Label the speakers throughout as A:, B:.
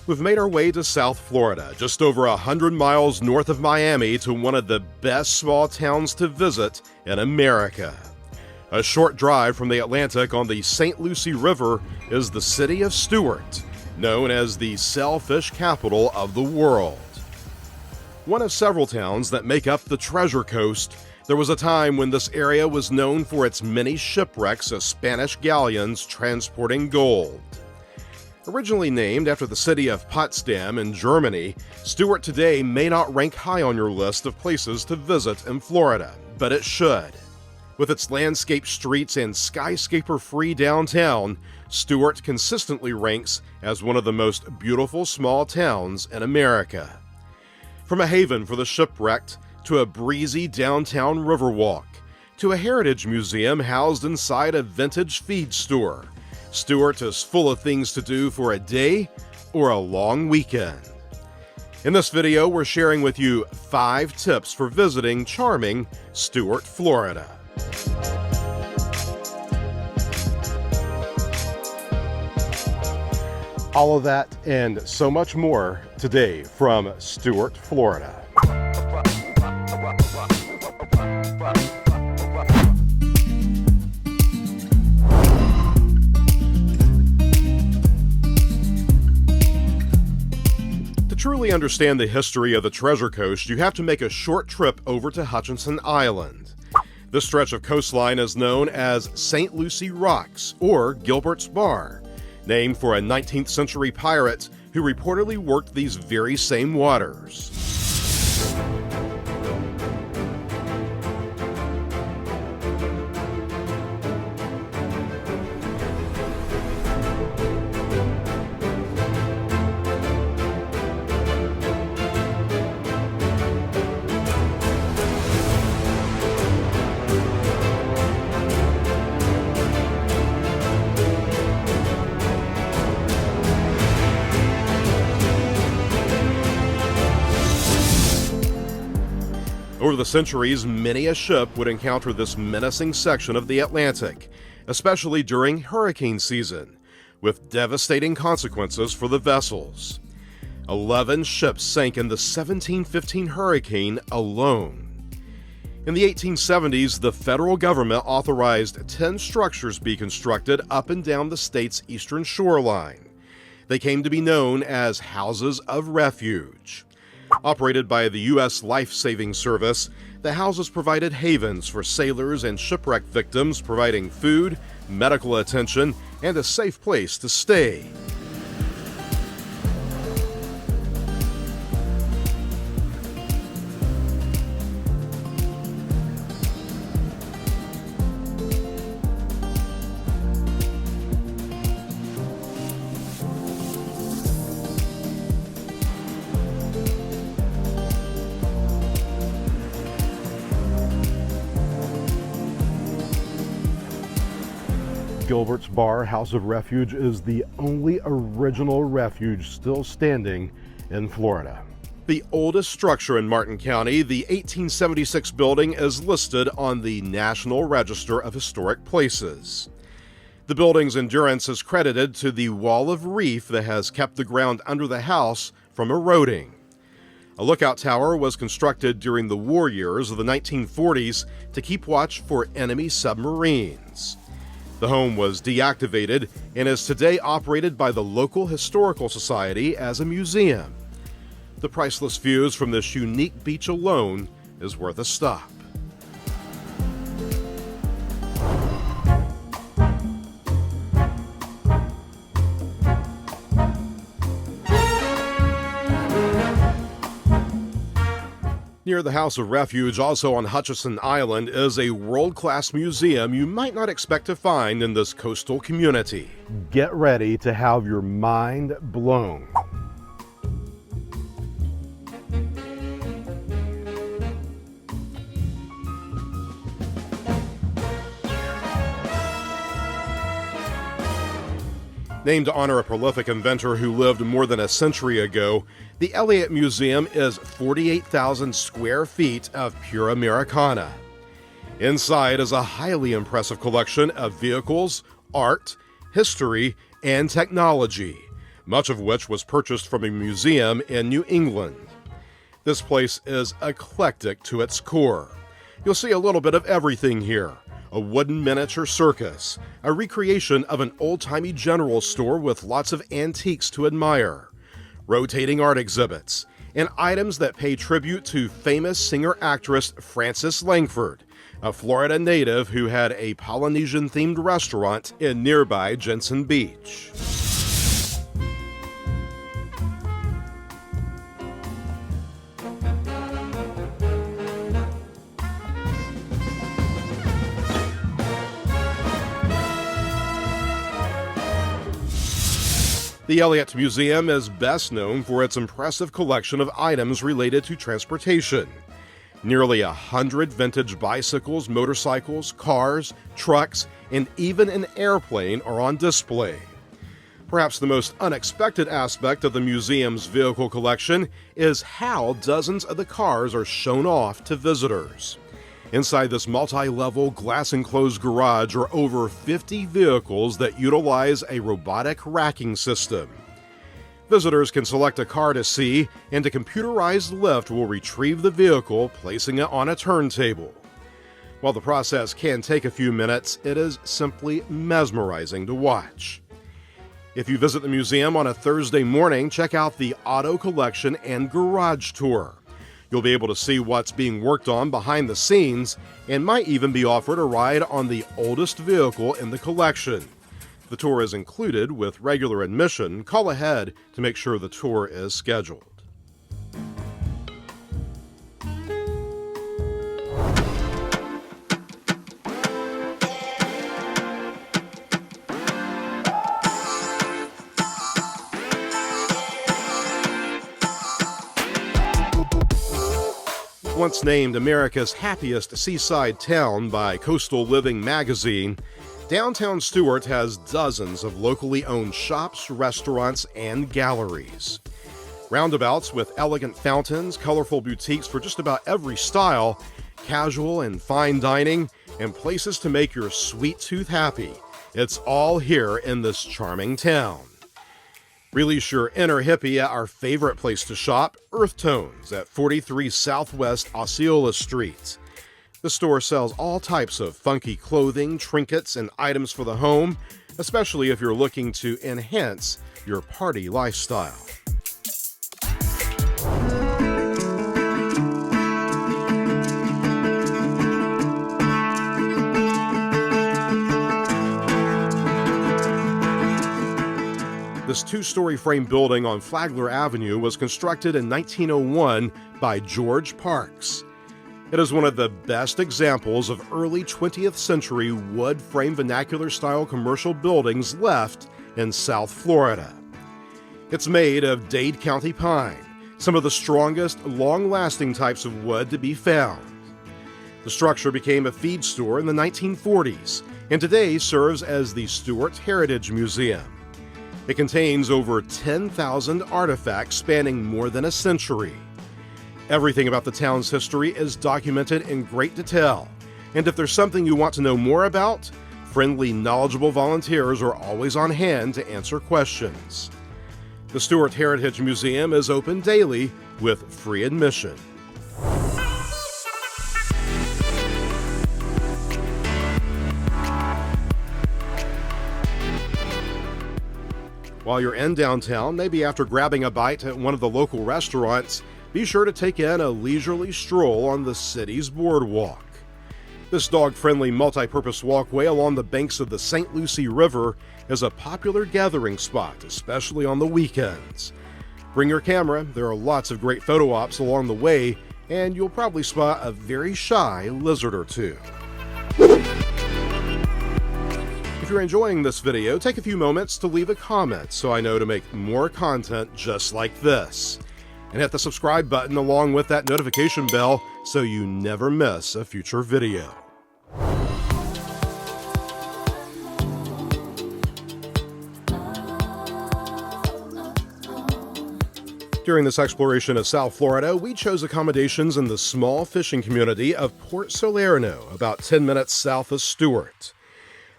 A: We've made our way to South Florida, just over 100 miles north of Miami, to one of the best small towns to visit in America. A short drive from the Atlantic on the St. Lucie River is the city of Stuart, known as the sailfish capital of the world. One of several towns that make up the Treasure Coast, there was a time when this area was known for its many shipwrecks of Spanish galleons transporting gold. Originally named after the city of Potsdam in Germany, Stuart today may not rank high on your list of places to visit in Florida, but it should. With its landscape streets and skyscraper-free downtown, Stuart consistently ranks as one of the most beautiful small towns in America. From a haven for the shipwrecked, to a breezy downtown Riverwalk, to a heritage museum housed inside a vintage feed store, Stuart is full of things to do for a day or a long weekend. In this video, we're sharing with you 5 tips for visiting charming Stuart, Florida. All of that and so much more today from Stuart, Florida. To truly understand the history of the Treasure Coast, you have to make a short trip over to Hutchinson Island. This stretch of coastline is known as St. Lucie Rocks, or Gilbert's Bar, named for a 19th century pirate who reportedly worked these very same waters. Over the centuries, many a ship would encounter this menacing section of the Atlantic, especially during hurricane season, with devastating consequences for the vessels. 11 ships sank in the 1715 hurricane alone. In the 1870s, the federal government authorized 10 structures be constructed up and down the state's eastern shoreline. They came to be known as Houses of Refuge. Operated by the U.S. Life-Saving Service, the houses provided havens for sailors and shipwreck victims, providing food, medical attention, and a safe place to stay. Gilbert's Bar, House of Refuge, is the only original refuge still standing in Florida. The oldest structure in Martin County, the 1876 building, is listed on the National Register of Historic Places. The building's endurance is credited to the wall of reef that has kept the ground under the house from eroding. A lookout tower was constructed during the war years of the 1940s to keep watch for enemy submarines. The home was deactivated and is today operated by the local historical society as a museum. The priceless views from this unique beach alone is worth a stop. Near the House of Refuge, also on Hutchinson Island, is a world-class museum you might not expect to find in this coastal community. Get ready to have your mind blown. Named to honor a prolific inventor who lived more than a century ago, the Elliott Museum is 48,000 square feet of pure Americana. Inside is a highly impressive collection of vehicles, art, history, and technology, much of which was purchased from a museum in New England. This place is eclectic to its core. You'll see a little bit of everything here. A wooden miniature circus, a recreation of an old-timey general store with lots of antiques to admire, rotating art exhibits, and items that pay tribute to famous singer-actress Frances Langford, a Florida native who had a Polynesian-themed restaurant in nearby Jensen Beach. The Elliott Museum is best known for its impressive collection of items related to transportation. Nearly 100 vintage bicycles, motorcycles, cars, trucks, and even an airplane are on display. Perhaps the most unexpected aspect of the museum's vehicle collection is how dozens of the cars are shown off to visitors. Inside this multi-level, glass-enclosed garage are over 50 vehicles that utilize a robotic racking system. Visitors can select a car to see, and a computerized lift will retrieve the vehicle, placing it on a turntable. While the process can take a few minutes, it is simply mesmerizing to watch. If you visit the museum on a Thursday morning, check out the Auto Collection and Garage Tour. You'll be able to see what's being worked on behind the scenes and might even be offered a ride on the oldest vehicle in the collection. The tour is included with regular admission. Call ahead to make sure the tour is scheduled. Once named America's happiest seaside town by Coastal Living magazine, downtown Stuart has dozens of locally owned shops, restaurants, and galleries. Roundabouts with elegant fountains, colorful boutiques for just about every style, casual and fine dining, and places to make your sweet tooth happy. It's all here in this charming town. Release your inner hippie at our favorite place to shop, Earth Tones, at 43 Southwest Osceola Street. The store sells all types of funky clothing, trinkets, and items for the home, especially if you're looking to enhance your party lifestyle. This two-story frame building on Flagler Avenue was constructed in 1901 by George Parks. It is one of the best examples of early 20th century wood frame vernacular-style commercial buildings left in South Florida. It's made of Dade County pine, some of the strongest, long-lasting types of wood to be found. The structure became a feed store in the 1940s and today serves as the Stuart Heritage Museum. It contains over 10,000 artifacts spanning more than a century. Everything about the town's history is documented in great detail, and if there's something you want to know more about, friendly, knowledgeable volunteers are always on hand to answer questions. The Stuart Heritage Museum is open daily with free admission. While you're in downtown, maybe after grabbing a bite at one of the local restaurants, be sure to take in a leisurely stroll on the city's boardwalk. This dog-friendly multi-purpose walkway along the banks of the St. Lucie River is a popular gathering spot, especially on the weekends. Bring your camera, there are lots of great photo ops along the way, and you'll probably spot a very shy lizard or two. If you're enjoying this video, take a few moments to leave a comment so I know to make more content just like this. And hit the subscribe button along with that notification bell so you never miss a future video. During this exploration of South Florida, we chose accommodations in the small fishing community of Port Salerno, about 10 minutes south of Stuart.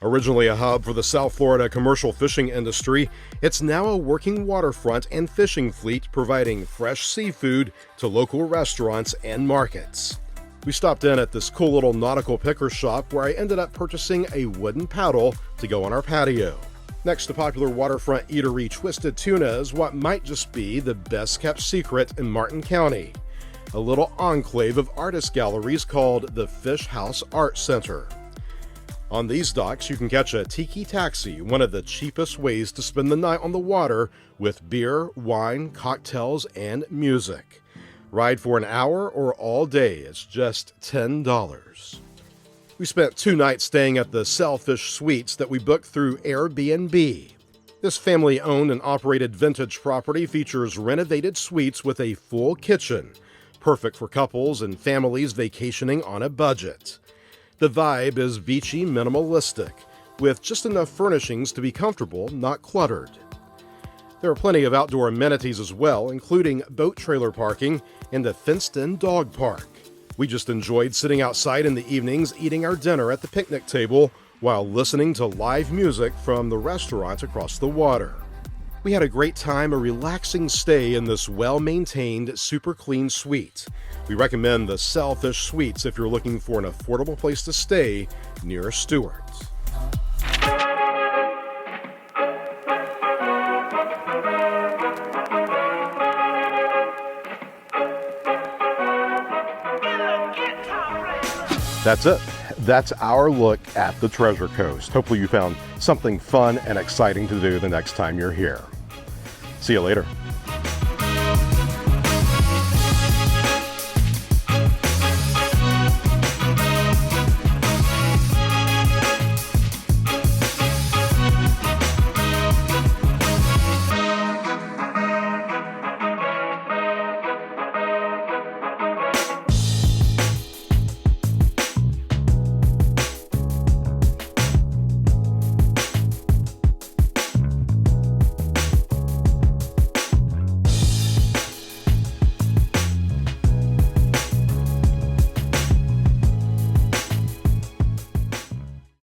A: Originally a hub for the South Florida commercial fishing industry, it's now a working waterfront and fishing fleet providing fresh seafood to local restaurants and markets. We stopped in at this cool little nautical picker shop where I ended up purchasing a wooden paddle to go on our patio. Next to popular waterfront eatery Twisted Tuna is what might just be the best kept secret in Martin County, a little enclave of artist galleries called the Fish House Art Center. On these docks, you can catch a tiki taxi, one of the cheapest ways to spend the night on the water, with beer, wine, cocktails, and music. Ride for an hour or all day, it's just $10. We spent 2 nights staying at the Sailfish Suites that we booked through Airbnb. This family-owned and operated vintage property features renovated suites with a full kitchen, perfect for couples and families vacationing on a budget. The vibe is beachy minimalistic, with just enough furnishings to be comfortable, not cluttered. There are plenty of outdoor amenities as well, including boat trailer parking and a fenced-in dog park. We just enjoyed sitting outside in the evenings eating our dinner at the picnic table while listening to live music from the restaurant across the water. We had a great time, a relaxing stay in this well-maintained, super clean suite. We recommend the Sailfish Suites if you're looking for an affordable place to stay near Stuart. That's it. That's our look at the Treasure Coast. Hopefully you found something fun and exciting to do the next time you're here. See you later.